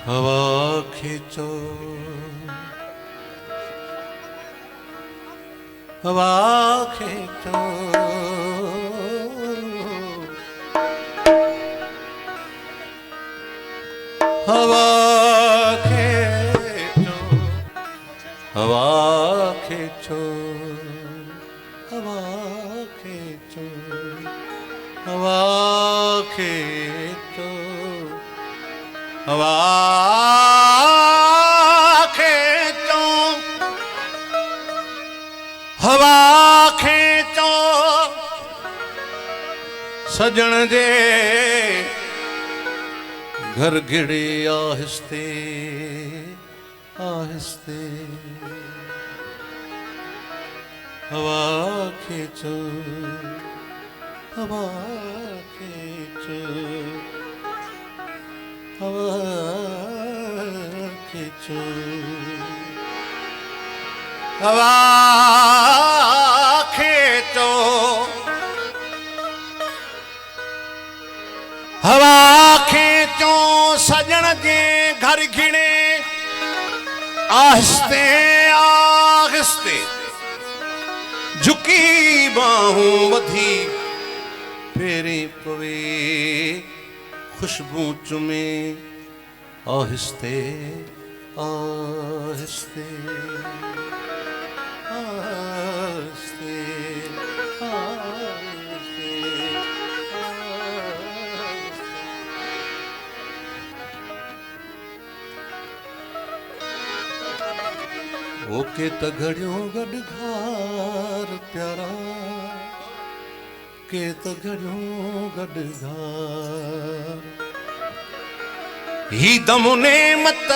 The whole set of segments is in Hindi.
हवा खींचो हवा खींचो हवा खींचो हवा खींचो हवा खींचो हवा खींचो हवा खींचो हवा खींचो सजन जे घर गिड़े आहिस्ते आहिस्ते हवा खींचो हवा खींचो हवा खींचो हवा खींचो हवा खींचो सजन जे घर घिणे आहिस्ते आहिस्ते झुकी बाहूं वधी फेरी पवे खुशबू चुमे आहिस्ते आहिस्ते आहिस्ते आहिस्ते ओके त घड़ियों गडघार प्यारा के त घड़ियों गडघार ही दम नेमत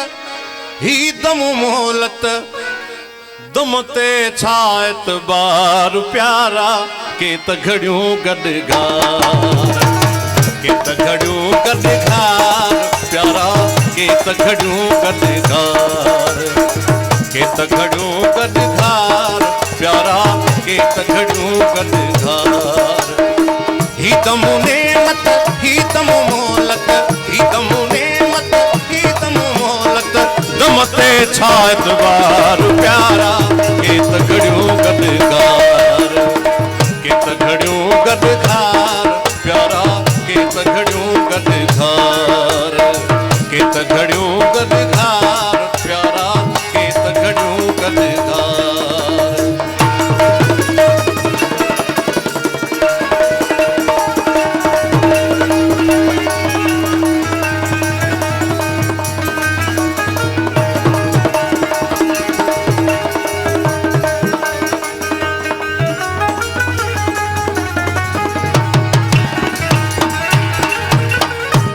ही दम मोहलत दम ते छायत बार प्यारा के त घड़ियों गडघार के त घड़ियों गडघार प्यारा के त घड़ियों गडघार के त घड़ियों गडघार प्यारा के त घड़ियों गडघार ही दम नेमत ही दम मोहलत ही दम नेमत ही दम मोहलत दम ते छायत बार प्यारा के त घड़ियों गडघार के त घड़ियों गडघार प्यारा के त घड़ियों गडघार के त घड़ियों गडघार प्यारा के त घड़ियों गडघार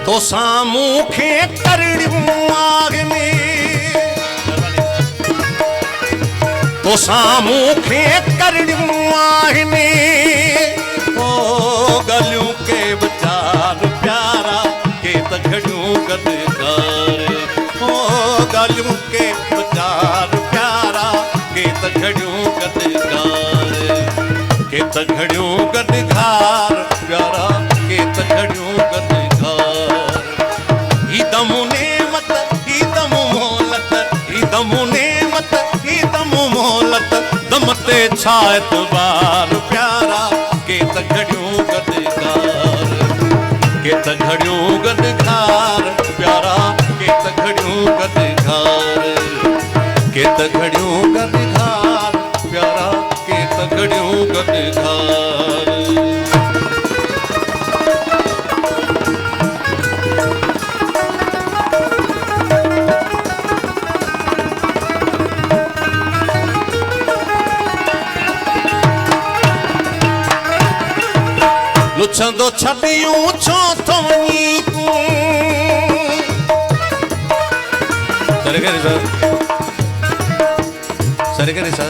तो सामूं खे करड़ियूं आगने तो सामूं खे करड़ियूं आगने ओ गलियों के विचार प्यारा के त घड़ियों गडघार ओ गलियों के विचार प्यारा के त घड़ियों गडघार के त घड़ियों गडघार प्यारा के त घड़ियों गडघार ही दम नेमत ही दम मोहलत ही दम नेमत ही दम मोहलत दम ते छायत बार प्यारा के त घड़ियों गडघार के त घड़ियों गडघार प्यारा के त घड़ियों गडघार के त घड़ियों गडघार प्यारा के त घड़ियों गडघार लुछंदो छॾियूं छो थो वञी तूं सरे गा रे सा सरे गा रे सा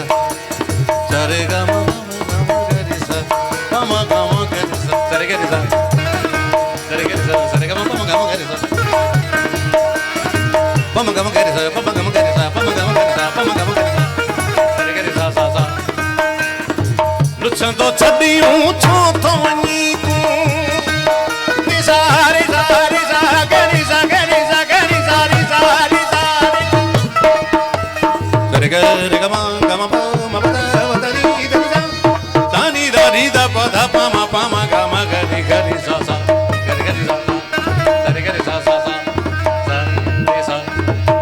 सरे गा मा गा रे सा मा गा मा गा रे सा सरे गा रे सा सरे गा रे सा सरे गा मा गा मा गा रे सा मा गा मा गा रे सा मा गा मा गा रे सा मा गा मा गा रे सा मा गा मा गा रे सा सरे गा रे सा सा सा लुछंदो छॾियूं छो थो वञी तूं रे सा रे सा रे सा गा रे सा गा रे सा गा रे सा रे सा रे सा सरे गा रे गा मा पा मा पा दा री दा सा सा नी दा री दा पा धा पा मा गा मा गा रे सा सा गा रे सा सरे गा रे सा सा सा सा रे सा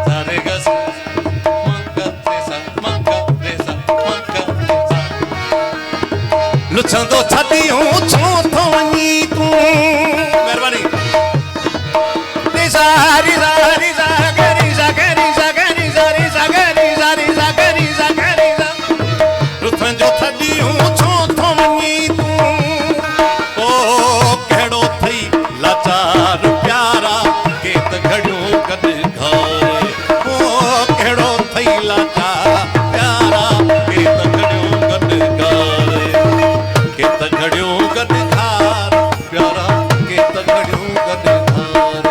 सा रे गा सा मा गा रे सा मा गा रे सा मा गा रे सा लुछंदो छॾियूं छो थो वञी तूं महिरबानी रे सा रे सा रे सा गा रे सा गा रे सा गा रे सा रे सा गा रे सा रे सा गा रे सा गा रे सा लुछंदो छॾियूं छो थो वञी तूं ओ कहिड़ो थई लाचार प्यारा के त घड़ियूं गॾु घारे ओ कहिड़ो थई लाचार प्यारा के त घड़ियूं गॾु घारे के त घड़ियूं गॾु खार प्यारा के त घड़ियूं गॾु खार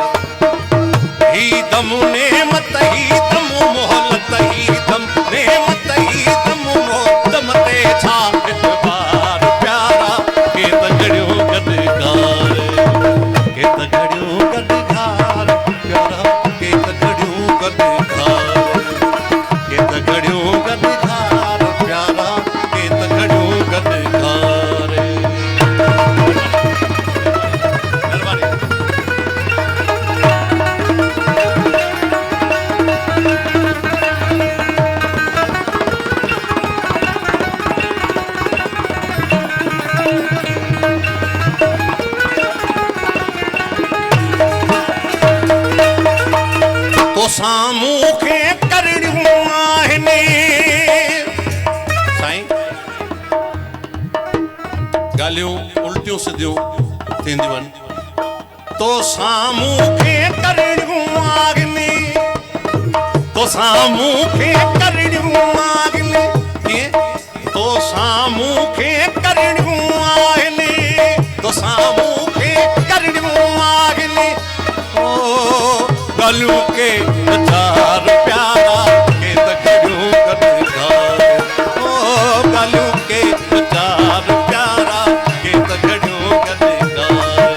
ही दम नेमत ही दम मोहलत ही दम नेमत ही दम दम ते छा इतबार प्यारा के त घड़ियूं गॾु खार के त घड़ियूं गॾु खार प्यारा के त घड़ियूं गॾु खार के त घड़ियूं गॾु खार प्यारा के त घड़ियूं गॾु खार महिरबानी तो साम्हूं खे करणियूं आहिनि साईं ॻाल्हियूं उल्टियूं सिधियूं थींदियूं आहिनि तो साम्हूं खे करणियूं आहिनि तो साम्हूं खे करणियूं आहिनि कीअं तो साम्हूं खे करणियूं आहिनि तो साम्हूं खे करणियूं आहिनि ओ ॻाल्हियूं के लाचार प्यारा के त घड़ियूं गॾु घारे ओ ॻाल्हियूं के लाचार प्यारा के त घड़ियूं गॾु घारे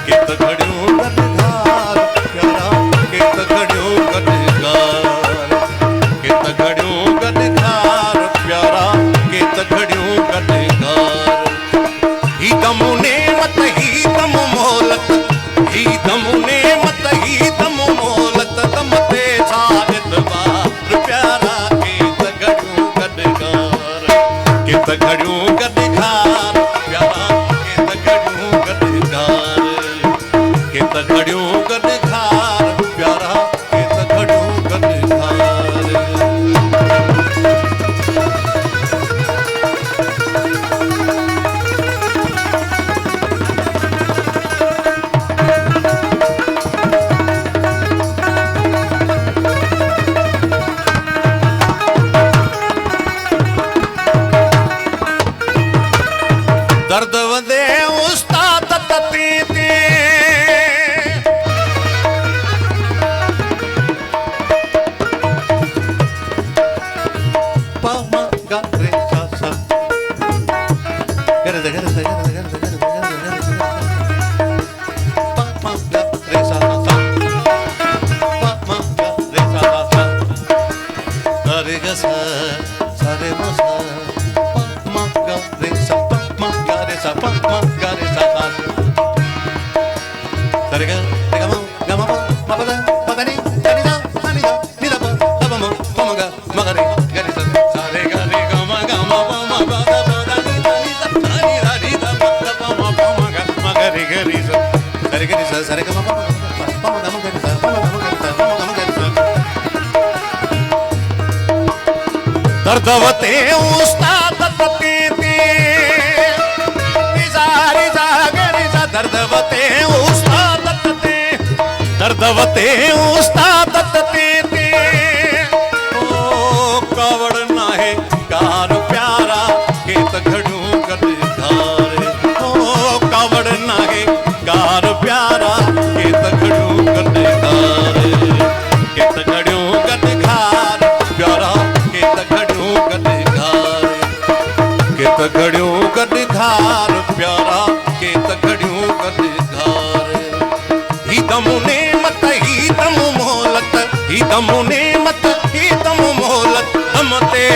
के त घड़ियूं गॾु घार प्यारा के त घड़ियूं गॾु घार के त घड़ियूं गॾु घार प्यारा के त घड़ियूं गॾु घार ही दम नेमत ही दम मोहलत ही दम नेमत ही दम मोहलत दम ते छा इतबार प्यारा के त घड़ियूं गॾु घार के त घड़ियूं गॾु घार प्यारा के त घड़ियूं गॾु घार के त घड़ियूं गॾु घार प्यारा के त घड़ियूं गॾु घार दर्द वंदे उस्ताद तती ते पा मा गा रे सा सा गा रे सा गा रे सा गा रे सा गा रे सा गा रे सा पा मा गा रे सा सा पा मा गा रे सा सा गा रे गा सा सा रे मा सा पा मा गा रे सा पा मा गा रे सा पा मा गा रे सा सा रे गा ma pa ma pa da pa da ni da ni da ni da pa da pa ma ga ma ga re ga ni sa re ga ma pa da pa da ni da ni da pa da pa ma ga re ga ri sa re ga ni sa re ga ma pa ma ga ma ga ri sa pa ma ga ma ga ri sa pa ma ga ma ga ri sa दर्दवते उस्ताद तते ते निजारी जा दवते उस्ताद ते ओ कावड़ नाहे कार प्यारा केत घड़ू गद घार ओ कावड़ नाहे कार प्यारा केत घड़ू गद घार केत घड़ू गद घार प्यारा केत घड़ू गद घार केत घड़ू गद घार प्यारा केत घड़ू गद घार ही दमुने मत ही दम मोहलत ही दमुने मत ही दम मोहलत हम ते